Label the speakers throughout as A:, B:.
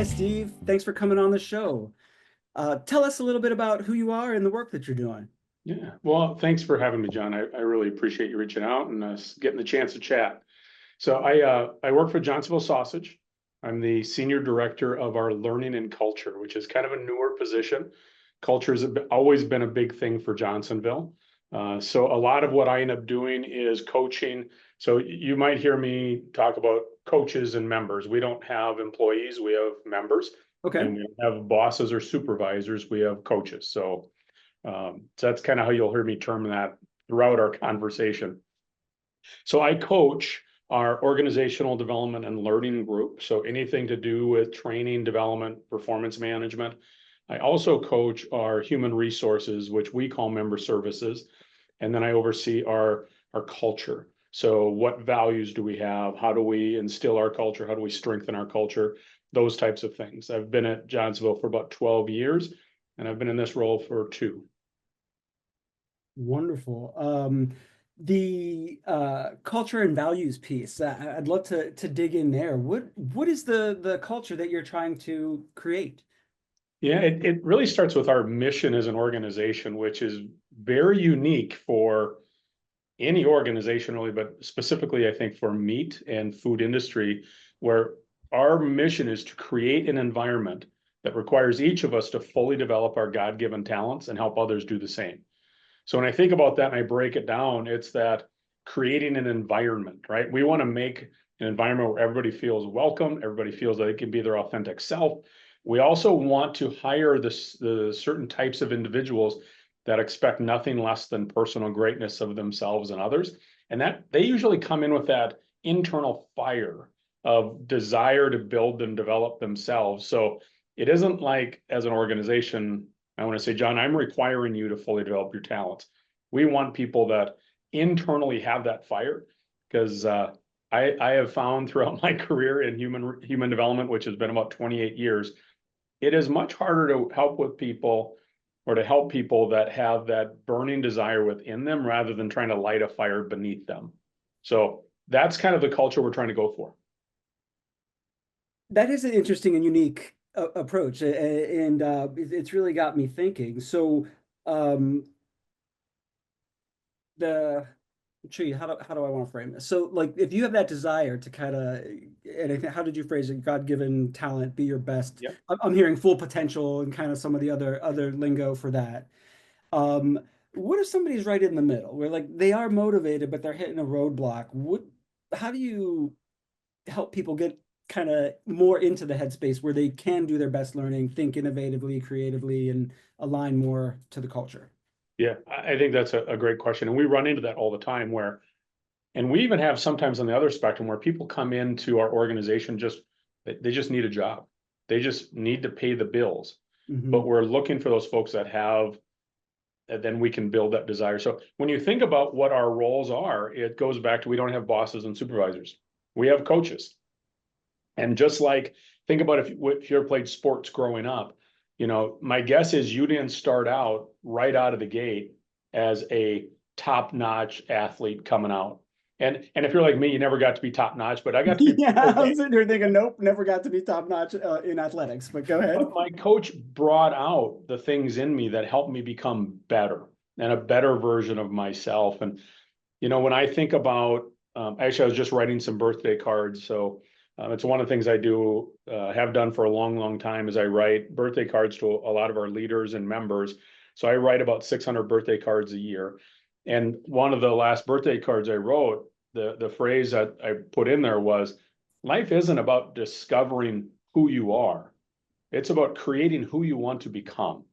A: Steve. Thanks for coming on the show. Tell us a little bit about who you are and the work that you're doing.
B: Yeah, well, thanks for having me, John. I really appreciate you reaching out and us getting the chance to chat. So I work for Johnsonville Sausage. I'm the senior director of our learning and culture, which is kind of a newer position. Culture has always been a big thing for Johnsonville. So a lot of what I end up doing is coaching. So you might hear me talk about coaches and members. We don't have employees, we have members,
A: Okay.
B: and we don't have bosses or supervisors, we have coaches. So that's kind of how you'll hear me term that throughout our conversation. So I coach our organizational development and learning group. So anything to do with training, development, performance management. I also coach our human resources, which we call member services. And then I oversee our culture. So what values do we have? How do we instill our culture? How do we strengthen our culture? Those types of things. I've been at Johnsonville for about 12 years, and I've been in this role for 2.
A: Wonderful. The culture and values piece, I'd love to dig in there. What is the culture that you're trying to create?
B: Yeah, it really starts with our mission as an organization, which is very unique for any organization really, but specifically I think for meat and food industry, where our mission is to create an environment that requires each of us to fully develop our God-given talents and help others do the same. So when I think about that and I break it down, it's that creating an environment, right? We want to make an environment where everybody feels welcome, everybody feels that they can be their authentic self. We also want to hire the certain types of individuals that expect nothing less than personal greatness of themselves and others. And that they usually come in with that internal fire of desire to build and develop themselves. So it isn't like as an organization, I want to say, John, I'm requiring you to fully develop your talents. We want people that internally have that fire, because I have found throughout my career in human development, which has been about 28 years, it is much harder to help with people or to help people that have that burning desire within them rather than trying to light a fire beneath them. So that's kind of the culture we're trying to go for.
A: That is an interesting and unique approach, and it's really got me thinking. So, the tree, how do I want to frame this? So, like, if you have that desire to kind of, and I think, how did you phrase it? God-given talent, be your best.
B: Yep.
A: I'm hearing full potential and kind of some of the other lingo for that. Um, what if somebody's right in the middle, where like they are motivated, but they're hitting a roadblock? How do you help people get kind of more into the headspace where they can do their best learning, think innovatively, creatively, and align more to the culture?
B: Yeah, I think that's a great question. And we run into that all the time and we even have sometimes on the other spectrum where people come into our organization they just need a job. They just need to pay the bills. But
A: Mhm.
B: we're looking for those folks that have, and then we can build that desire. So when you think about what our roles are, it goes back to we don't have bosses and supervisors. We have coaches. And just like, think about if you ever played sports growing up, my guess is you didn't start out right out of the gate as a top-notch athlete coming out. And if you're like me, you never got to be top-notch, but I got to be
A: Yeah, I'm
B: okay.
A: sitting here thinking, nope, never got to be top notch in athletics, but go ahead.
B: But my coach brought out the things in me that helped me become better and a better version of myself. And when I think about, actually, I was just writing some birthday cards. So it's one of the things I do, have done for a long, long time, is I write birthday cards to a lot of our leaders and members. So I write about 600 birthday cards a year. And one of the last birthday cards I wrote, the phrase that I put in there was, life isn't about discovering who you are. It's about creating who you want to become.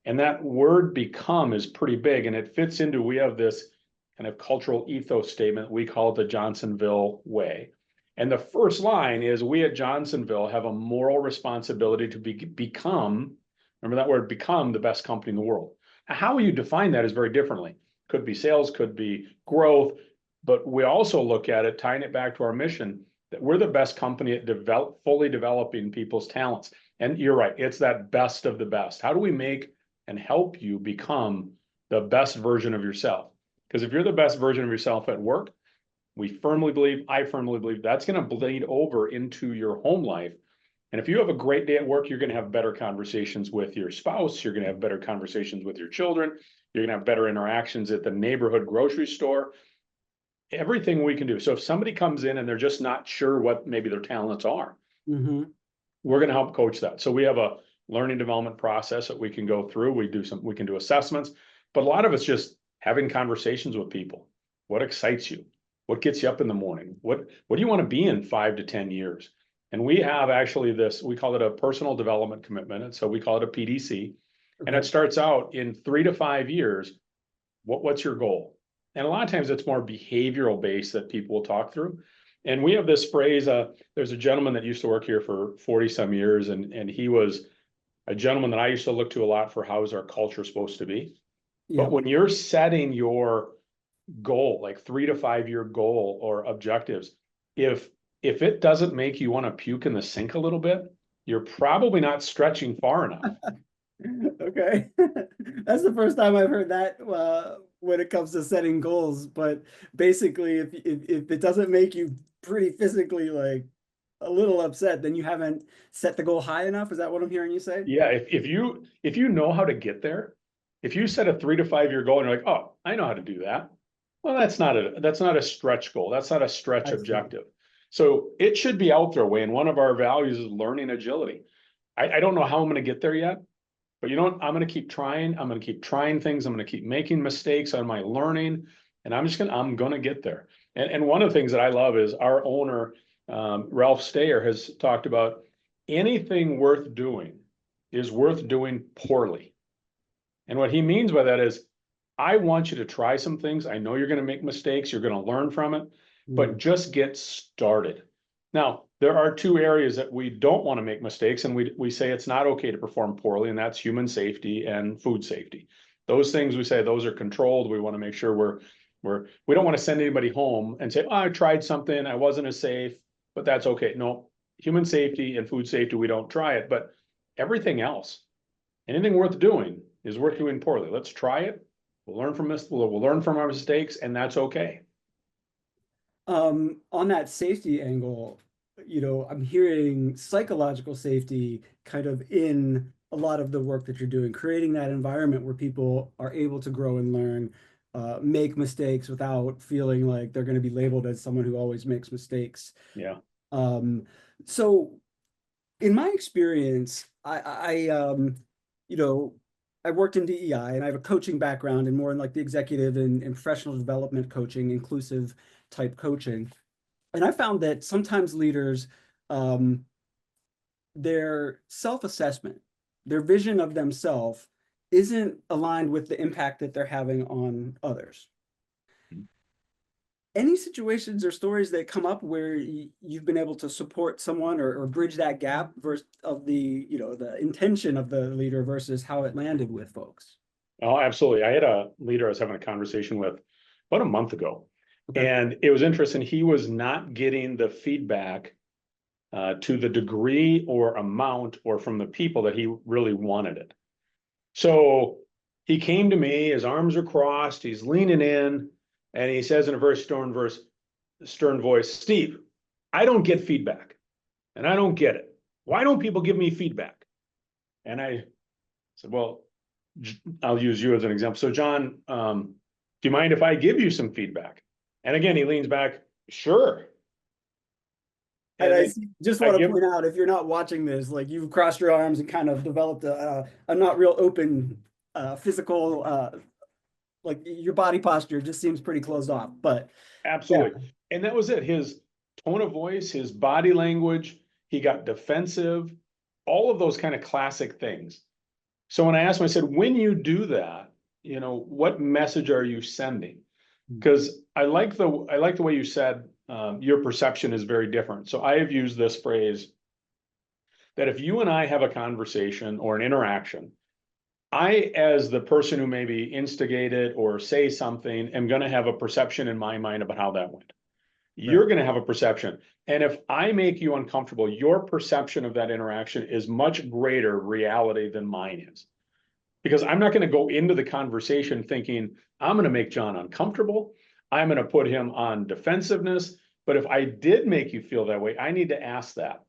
B: And that word become is pretty big, and it fits into, we have this kind of cultural ethos statement. We call it the Johnsonville way. And the first line is, we at Johnsonville have a moral responsibility to become, remember that word, become the best company in the world. Now, how you define that is very differently. Could be sales, could be growth, but we also look at it, tying it back to our mission, that we're the best company at fully developing people's talents. And you're right, it's that best of the best. How do we make and help you become the best version of yourself? Because if you're the best version of yourself at work, I firmly believe that's going to bleed over into your home life. And if you have a great day at work, you're going to have better conversations with your spouse. You're going to have better conversations with your children. You're going to have better interactions at the neighborhood grocery store. Everything we can do. So if somebody comes in and they're just not sure what maybe their talents are,
A: Mm-hmm.
B: we're going to help coach that. So we have a learning development process that we can go through. We can do assessments, but a lot of it's just having conversations with people. What excites you? What gets you up in the morning? What do you want to be in 5 to 10 years? And we have actually this, we call it a personal development commitment. And so we call it a PDC. And it
A: Okay.
B: starts out in 3 to 5 years. What's your goal? And a lot of times it's more behavioral based that people will talk through. And we have this phrase, there's a gentleman that used to work here for 40 some years, and he was a gentleman that I used to look to a lot for how is our culture supposed to be. But
A: Yep.
B: when you're setting your goal, like 3 to 5 year goal or objectives, if it doesn't make you want to puke in the sink a little bit, you're probably not stretching far enough.
A: Okay. That's the first time I've heard that when it comes to setting goals. But basically, if it doesn't make you pretty physically like a little upset, then you haven't set the goal high enough. Is that what I'm hearing you say?
B: Yeah, if you know how to get there, if you set a 3 to 5 year goal and you're like, oh, I know how to do that. Well, that's not a stretch goal. That's not a stretch
A: I see.
B: objective. So it should be out there way. And one of our values is learning agility. I don't know how I'm going to get there yet, but you know what? I'm going to keep trying. I'm going to keep trying things. I'm going to keep making mistakes on my learning, and I'm going to get there. And one of the things that I love is our owner, Ralph Stayer, has talked about anything worth doing is worth doing poorly. And what he means by that is, I want you to try some things. I know you're going to make mistakes. You're going to learn from it, but
A: Mm,
B: just get started. Now, there are two areas that we don't want to make mistakes, and we say it's not okay to perform poorly, and that's human safety and food safety. Those things we say those are controlled. We want to make sure we don't want to send anybody home and say, oh, I tried something, I wasn't as safe, but that's okay. No, human safety and food safety, we don't try it, but everything else, anything worth doing is worth doing poorly. Let's try it. We'll learn from this. We'll learn from our mistakes, and that's okay.
A: On that safety angle, I'm hearing psychological safety kind of in a lot of the work that you're doing, creating that environment where people are able to grow and learn, make mistakes without feeling like they're going to be labeled as someone who always makes mistakes.
B: Yeah.
A: Um, so in my experience, you know, I worked in DEI and I have a coaching background and more in like the executive and professional development coaching, inclusive type coaching. And I found that sometimes leaders, um, their self-assessment, their vision of themselves isn't aligned with the impact that they're having on others. Any situations or stories that come up where you've been able to support someone or bridge that gap versus of the intention of the leader versus how it landed with folks?
B: Oh, absolutely. I had a leader I was having a conversation with about a month ago,
A: Okay.
B: and it was interesting. He was not getting the feedback to the degree or amount or from the people that he really wanted it. So he came to me, his arms are crossed, he's leaning in, and he says in a very stern voice, Steve, I don't get feedback and I don't get it. Why don't people give me feedback? And I said, well, I'll use you as an example. So John, do you mind if I give you some feedback? And again, he leans back, sure.
A: And
B: And
A: I
B: then
A: just
B: I
A: want to
B: give,
A: point out, if you're not watching this, like you've crossed your arms and kind of developed a not real open physical, like your body posture just seems pretty closed off. But yeah,
B: absolutely. And that was it. His tone of voice, his body language, he got defensive, all of those kind of classic things. So when I asked him, I said, when you do that, what message are you sending? Because I like the way you said your perception is very different. So I have used this phrase that if you and I have a conversation or an interaction, I, as the person who maybe instigated or say something, am going to have a perception in my mind about how that went.
A: right.
B: You're going to have a perception. And if I make you uncomfortable, your perception of that interaction is much greater reality than mine is. Because I'm not going to go into the conversation thinking, I'm going to make John uncomfortable. I'm going to put him on defensiveness. But if I did make you feel that way, I need to ask that.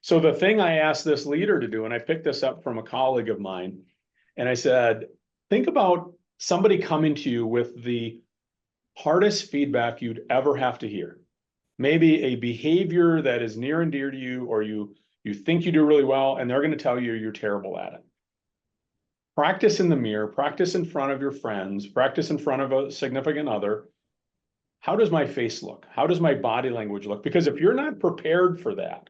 B: So the thing I asked this leader to do, and I picked this up from a colleague of mine, and I said, think about somebody coming to you with the hardest feedback you'd ever have to hear. Maybe a behavior that is near and dear to you, or you think you do really well, and they're going to tell you you're terrible at it. Practice in the mirror, practice in front of your friends, practice in front of a significant other. How does my face look? How does my body language look? Because if you're not prepared for that,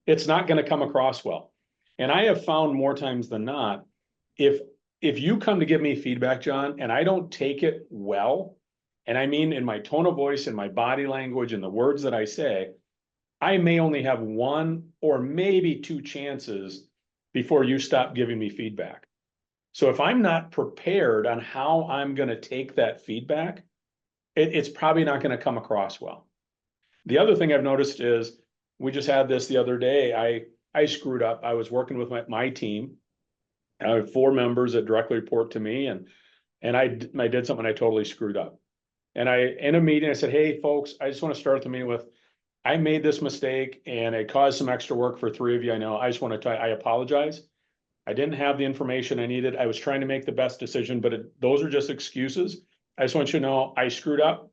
B: it's not going to come across well. And I have found more times than not, if if you come to give me feedback, John, and I don't take it well, and I mean in my tone of voice and my body language and the words that I say, I may only have one or maybe two chances before you stop giving me feedback. So if I'm not prepared on how I'm going to take that feedback, it's probably not going to come across well. The other thing I've noticed is we just had this the other day. I screwed up. I was working with my team. I have 4 members that directly report to me, and I did something I totally screwed up. And in a meeting, I said, "Hey, folks, I just want to start the meeting with, I made this mistake and it caused some extra work for 3 of you. I know. I just want to tell you, I apologize. I didn't have the information I needed. I was trying to make the best decision, but those are just excuses. I just want you to know I screwed up.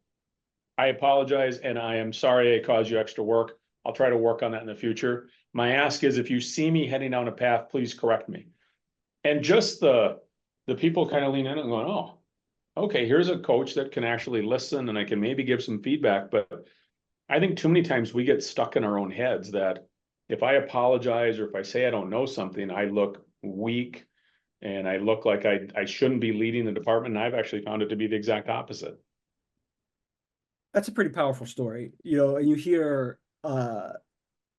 B: I apologize, and I am sorry I caused you extra work. I'll try to work on that in the future. My ask is, if you see me heading down a path, please correct me." And just the people kind of lean in and going, "Oh, okay, here's a coach that can actually listen and I can maybe give some feedback." But I think too many times we get stuck in our own heads that if I apologize or if I say I don't know something, I look weak and I look like I shouldn't be leading the department. And I've actually found it to be the exact opposite.
A: That's a pretty powerful story, and you hear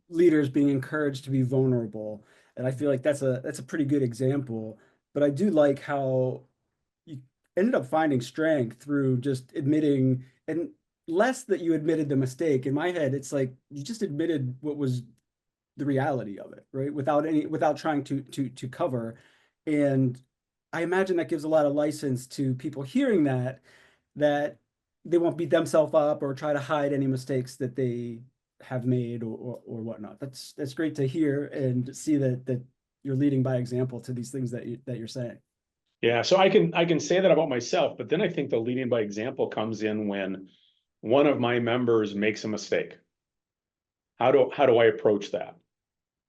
A: leaders being encouraged to be vulnerable, and I feel like that's a pretty good example. But I do like how you ended up finding strength through just admitting, and less that you admitted the mistake. In my head, it's like you just admitted what was the reality of it, right? Without trying to cover. And I imagine that gives a lot of license to people hearing that they won't beat themselves up or try to hide any mistakes that they have made or whatnot. That's great to hear and see that you're leading by example to these things that you're saying.
B: Yeah, so I can say that about myself, but then I think the leading by example comes in when one of my members makes a mistake. How do I approach that?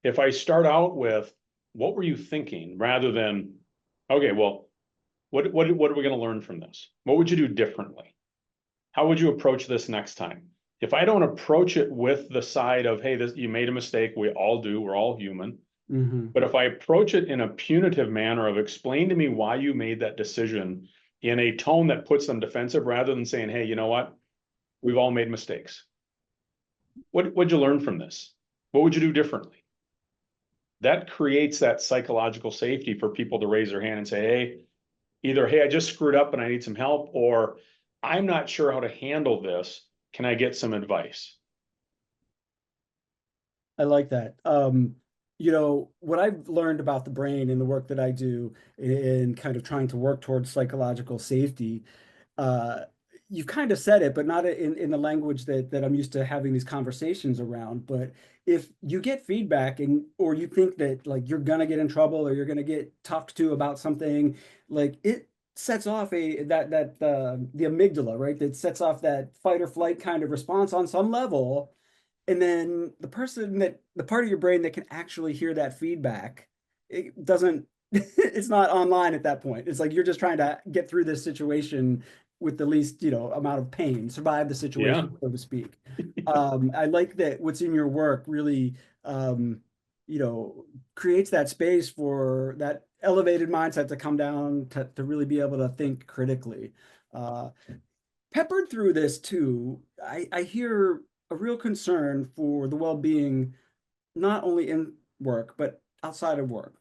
B: If I start out with, what were you thinking, rather than, okay, well, what are we going to learn from this? What would you do differently? How would you approach this next time? If I don't approach it with the side of, hey, you made a mistake, we all do, we're all human.
A: Mm-hmm.
B: But if I approach it in a punitive manner of, explain to me why you made that decision in a tone that puts them defensive, rather than saying, hey, you know what? We've all made mistakes. What'd you learn from this? What would you do differently? That creates that psychological safety for people to raise their hand and say, hey, either, hey, I just screwed up and I need some help, or I'm not sure how to handle this. Can I get some advice?
A: I like that. What I've learned about the brain and the work that I do in kind of trying to work towards psychological safety, uh, you've kind of said it, but not in the language that I'm used to having these conversations around. But if you get feedback or you think that like you're gonna get in trouble or you're gonna get talked to about something, like it sets off the amygdala, right? That sets off that fight or flight kind of response on some level, and then the part of your brain that can actually hear that feedback, it doesn't it's not online at that point. It's like you're just trying to get through this situation with the least amount of pain, survive the
B: Yeah.
A: situation, so to speak. I like that what's in your work really um you know creates that space for that elevated mindset to come down to really be able to think critically. uh Peppered through this too, I hear a real concern for the well-being, not only in work, but outside of work.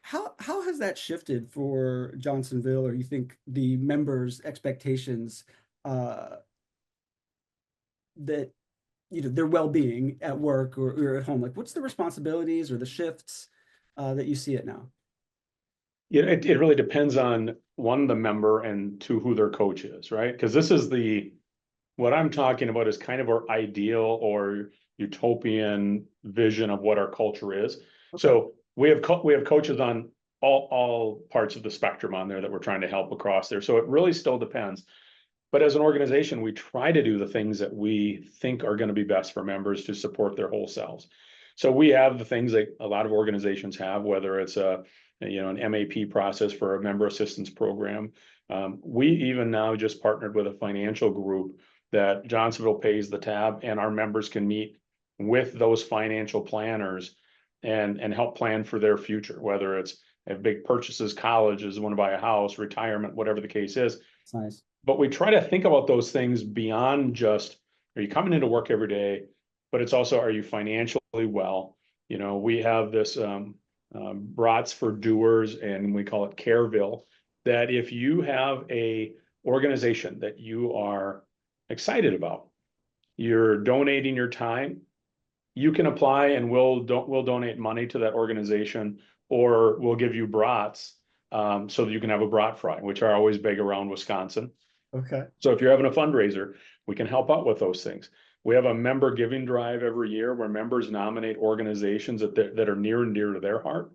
A: How has that shifted for Johnsonville, or you think the members' expectations uh, that their well-being at work or at home? Like, what's the responsibilities or the shifts that you see it now?
B: Yeah, it really depends on, one, the member, and two, who their coach is, right? Because this is What I'm talking about is kind of our ideal or utopian vision of what our culture is.
A: Okay.
B: So we have coaches on all parts of the spectrum on there that we're trying to help across there. So it really still depends. But as an organization, we try to do the things that we think are going to be best for members to support their whole selves. So we have the things that a lot of organizations have, whether it's an MAP process for a member assistance program. We even now just partnered with a financial group that Johnsonville pays the tab, and our members can meet with those financial planners and help plan for their future, whether it's have big purchases, colleges, want to buy a house, retirement, whatever the case is.
A: That's nice.
B: But we try to think about those things beyond just, are you coming into work every day? But it's also, are you financially well? We have this brats for doers, and we call it Careville, that if you have a organization that you are excited about, you're donating your time, you can apply and we'll donate money to that organization, or we'll give you brats so that you can have a brat fry, which are always big around Wisconsin.
A: Okay.
B: So if you're having a fundraiser, we can help out with those things. We have a member giving drive every year where members nominate organizations that are near and dear to their heart,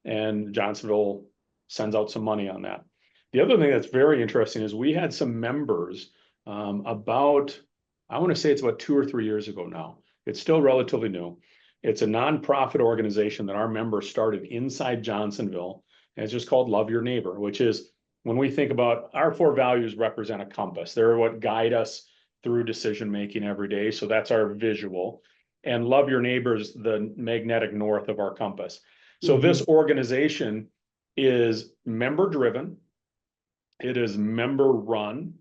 B: and Johnsonville sends out some money on that. The other thing that's very interesting is we had some members I want to say it's about 2 or 3 years ago now. It's still relatively new. It's a nonprofit organization that our members started inside Johnsonville, and it's just called Love Your Neighbor, which is, when we think about our 4 values, represent a compass. They're what guide us through decision making every day. So that's our visual. And love your neighbors, the magnetic north of our compass. So
A: Hmm.
B: this organization is member driven, it is member run,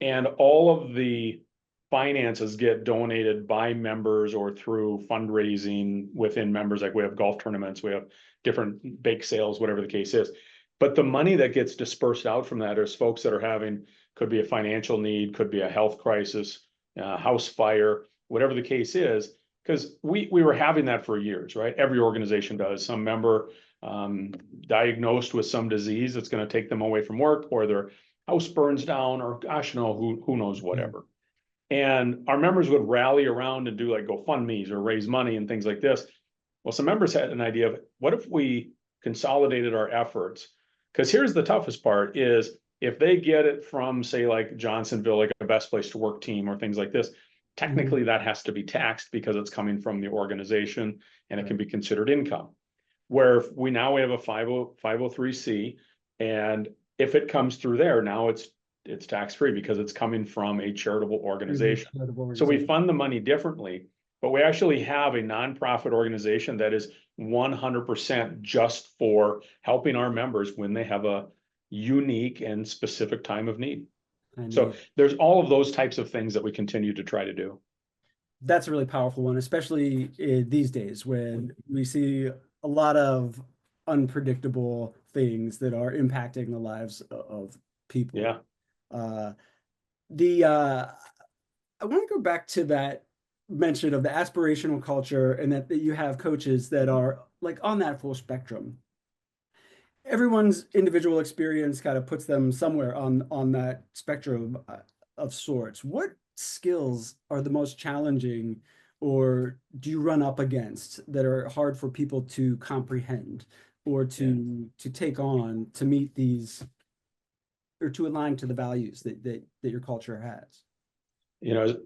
B: and all of the finances get donated by members or through fundraising within members. Like we have golf tournaments, we have different bake sales, whatever the case is. But the money that gets dispersed out from that is folks that are having, could be a financial need, could be a health crisis, house fire, whatever the case is. Because we were having that for years, right? Every organization does. Some member diagnosed with some disease that's going to take them away from work, or their house burns down, or gosh, no, who knows,
A: Yeah.
B: whatever. And our members would rally around and do like GoFundMe's or raise money and things like this. Well, some members had an idea of, what if we consolidated our efforts? Because here's the toughest part is, if they get it from, say, like Johnsonville, like a best place to work team or things like this,
A: Hmm.
B: technically that has to be taxed because it's coming from the organization and it
A: Right.
B: can be considered income. Where if we have a 503C, and if it comes through there, now it's tax free because it's coming from a charitable organization.
A: Charitable
B: So we
A: organization.
B: fund the money differently, but we actually have a nonprofit organization that is 100% just for helping our members when they have a unique and specific time of need.
A: I
B: So
A: need.
B: there's all of those types of things that we continue to try to do.
A: That's a really powerful one, especially these days when we see a lot of unpredictable things that are impacting the lives of people.
B: Yeah.
A: Uh, the I want to go back to that mention of the aspirational culture, and that you have coaches that are like on that full spectrum. Everyone's individual experience kind of puts them somewhere on that spectrum of sorts. What skills are the most challenging, or do you run up against, that are hard for people to comprehend or
B: Yeah.
A: to take on to meet these, or to align to the values that your culture has?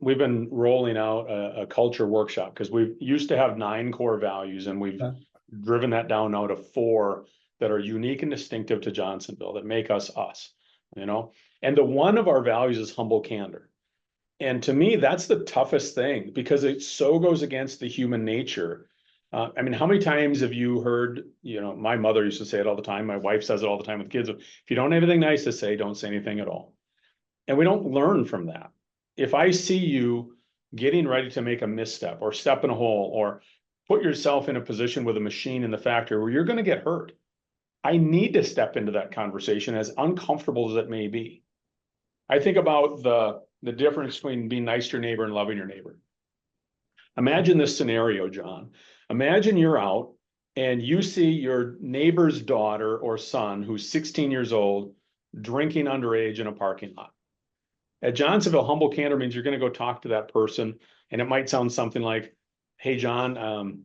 B: We've been rolling out a culture workshop because we used to have 9 core values, and we've
A: Uh,
B: driven that down now to 4 that are unique and distinctive to Johnsonville, that make us us, you know? And the one of our values is humble candor. And to me, that's the toughest thing because it so goes against the human nature. I mean, how many times have you heard, my mother used to say it all the time. My wife says it all the time with kids. If you don't have anything nice to say, don't say anything at all. And we don't learn from that. If I see you getting ready to make a misstep or step in a hole or put yourself in a position with a machine in the factory where you're going to get hurt, I need to step into that conversation, as uncomfortable as it may be. I think about the difference between being nice to your neighbor and loving your neighbor. Imagine this scenario, John. Imagine you're out and you see your neighbor's daughter or son who's 16 years old drinking underage in a parking lot. At Johnsonville, humble candor means you're going to go talk to that person, and it might sound something like, "Hey, John,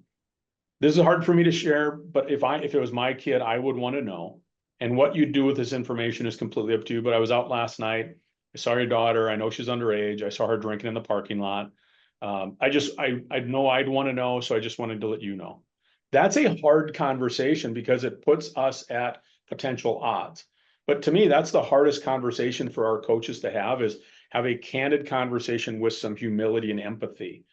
B: this is hard for me to share, but if it was my kid, I would want to know. And what you do with this information is completely up to you. But I was out last night. I saw your daughter. I know she's underage. I saw her drinking in the parking lot. I know I'd want to know, so I just wanted to let you know." That's a hard conversation because it puts us at potential odds. But to me, that's the hardest conversation for our coaches to have, is have a candid conversation with some humility and empathy.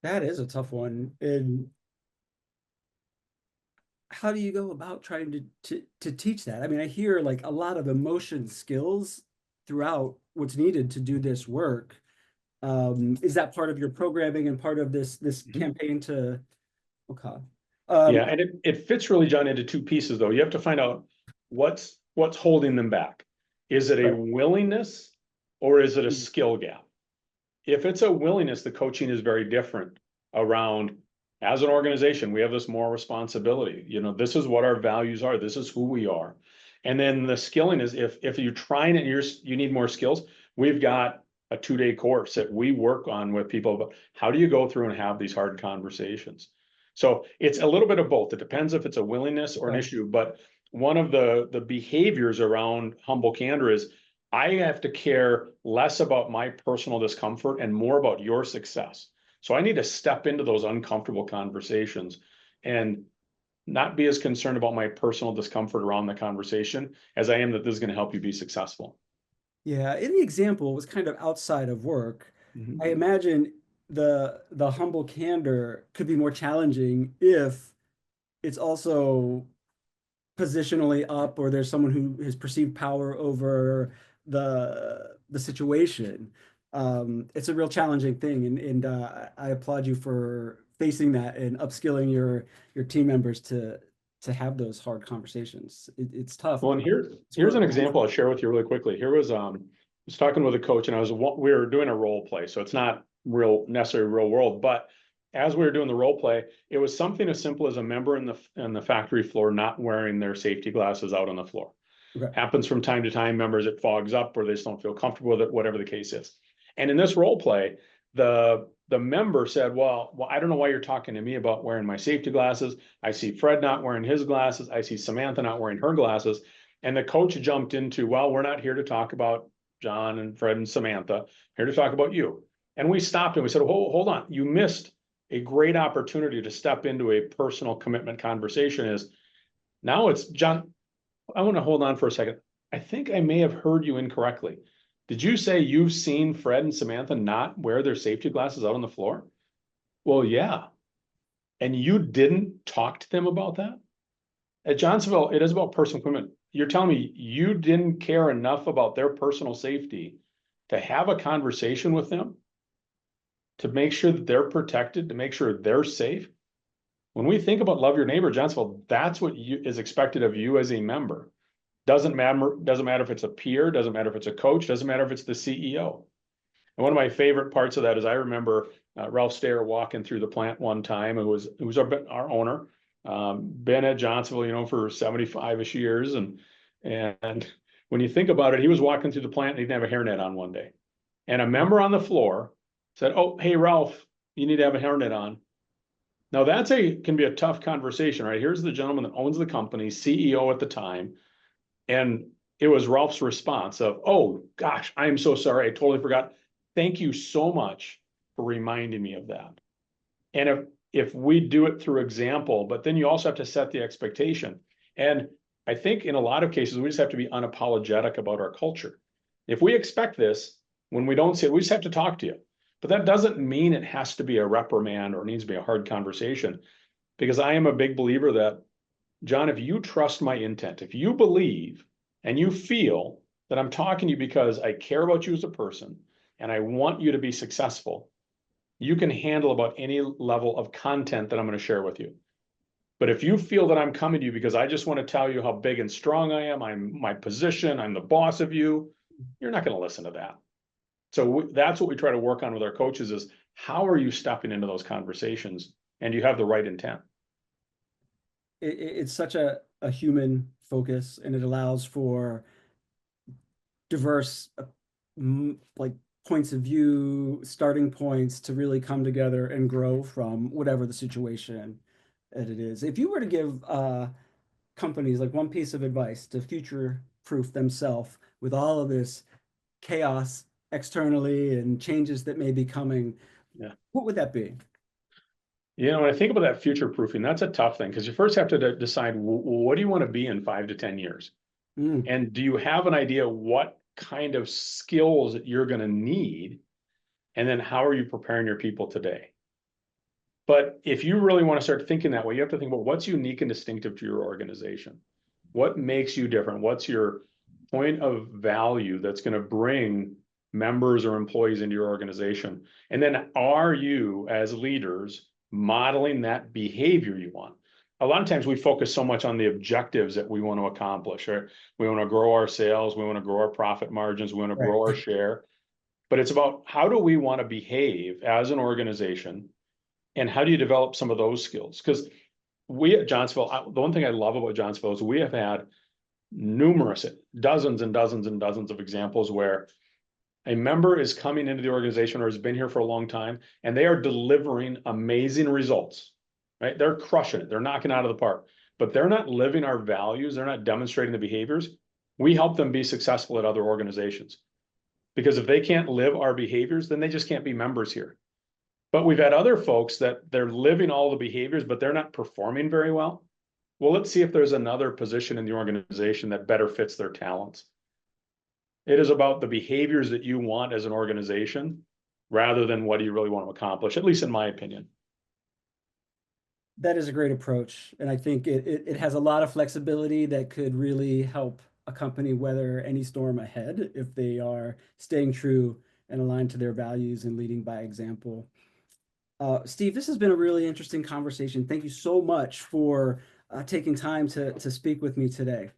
A: That is a tough one. And how do you go about trying to teach that? I mean, I hear like a lot of emotion skills throughout what's needed to do this work. Is that part of your programming and part of this
B: Mhm.
A: campaign to okay.
B: Yeah, and it fits really, John, into two pieces though. You have to find out what's holding them back. Is it a
A: Right.
B: willingness or is it a skill gap? If it's a willingness, the coaching is very different around, as an organization, we have this moral responsibility. This is what our values are. This is who we are. And then the skilling is, if you're trying and you need more skills, we've got a 2-day course that we work on with people about how do you go through and have these hard conversations. So it's a little bit of both. It depends if it's a willingness or an
A: Okay.
B: issue. But one of the behaviors around humble candor is I have to care less about my personal discomfort and more about your success. So I need to step into those uncomfortable conversations and not be as concerned about my personal discomfort around the conversation as I am that this is going to help you be successful.
A: Yeah, in the example, it was kind of outside of work. I
B: Mhm.
A: imagine the humble candor could be more challenging if it's also positionally up or there's someone who has perceived power over the situation. It's a real challenging thing, and I applaud you for facing that and upskilling your team members to have those hard conversations. It's tough,
B: Well,
A: but
B: and
A: it's
B: here's
A: growth
B: an example
A: mindset.
B: I'll share with you really quickly. I was talking with a coach and we were doing a role play, so it's not necessarily real world, but as we were doing the role play, it was something as simple as a member in the factory floor not wearing their safety glasses out on the floor.
A: Okay.
B: Happens from time to time. Members, it fogs up or they just don't feel comfortable with it, whatever the case is. And in this role play, the member said, well, I don't know why you're talking to me about wearing my safety glasses. I see Fred not wearing his glasses. I see Samantha not wearing her glasses. And the coach jumped into, well, we're not here to talk about John and Fred and Samantha, here to talk about you. And we stopped and we said, hold on, you missed a great opportunity to step into a personal commitment conversation. Is now it's John, I want to hold on for a second. I think I may have heard you incorrectly. Did you say you've seen Fred and Samantha not wear their safety glasses out on the floor? Well, yeah. And you didn't talk to them about that? At Johnsonville, it is about personal commitment. You're telling me you didn't care enough about their personal safety to have a conversation with them to make sure that they're protected, to make sure they're safe? When we think about love your neighbor, Johnsonville, that's what is expected of you as a member. Doesn't matter if it's a peer, doesn't matter if it's a coach, doesn't matter if it's the CEO. And one of my favorite parts of that is I remember Ralph Stair walking through the plant one time. It was our owner, been at Johnsonville, for 75-ish years. And when you think about it, he was walking through the plant and he didn't have a hairnet on one day. And a member on the floor said, "Oh, hey, Ralph, you need to have a hairnet on." Now can be a tough conversation, right? Here's the gentleman that owns the company, CEO at the time, and it was Ralph's response of, "Oh gosh, I am so sorry. I totally forgot. Thank you so much for reminding me of that." And if we do it through example, but then you also have to set the expectation. And I think in a lot of cases, we just have to be unapologetic about our culture. If we expect this, when we don't see it, we just have to talk to you. But that doesn't mean it has to be a reprimand or needs to be a hard conversation, because I am a big believer that, John, if you trust my intent, if you believe and you feel that I'm talking to you because I care about you as a person and I want you to be successful, you can handle about any level of content that I'm going to share with you. But if you feel that I'm coming to you because I just want to tell you how big and strong I am, I'm my position, I'm the boss of you, you're not going to listen to that. So that's what we try to work on with our coaches is how are you stepping into those conversations and you have the right intent?
A: It's such a human focus, and it allows for diverse like points of view, starting points to really come together and grow from whatever the situation that it is. If you were to give companies like one piece of advice to future proof themselves with all of this chaos externally and changes that may be coming,
B: Yeah.
A: what would that be?
B: When I think about that future proofing, that's a tough thing because you first have to decide what do you want to be in 5 to 10 years?
A: Mm,
B: And do you have an idea what kind of skills that you're going to need? And then how are you preparing your people today? But if you really want to start thinking that way, you have to think about what's unique and distinctive to your organization. What makes you different? What's your point of value that's going to bring members or employees into your organization? And then are you, as leaders, modeling that behavior you want? A lot of times we focus so much on the objectives that we want to accomplish, right? We want to grow our sales, we want to grow our profit margins, we want to
A: right.
B: grow our share. But it's about how do we want to behave as an organization and how do you develop some of those skills? Because we at Johnsonville, the one thing I love about Johnsonville is we have had numerous, dozens and dozens and dozens of examples where a member is coming into the organization or has been here for a long time and they are delivering amazing results, right? They're crushing it. They're knocking out of the park, but they're not living our values. They're not demonstrating the behaviors. We help them be successful at other organizations because if they can't live our behaviors, then they just can't be members here. But we've had other folks that they're living all the behaviors, but they're not performing very well. Well, let's see if there's another position in the organization that better fits their talents. It is about the behaviors that you want as an organization rather than what do you really want to accomplish, at least in my opinion.
A: That is a great approach. And I think it has a lot of flexibility that could really help a company weather any storm ahead if they are staying true and aligned to their values and leading by example. Steve, this has been a really interesting conversation. Thank you so much for taking time to speak with me today.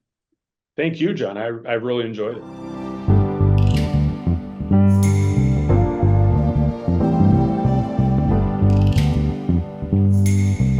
B: Thank you, John. I really enjoyed it.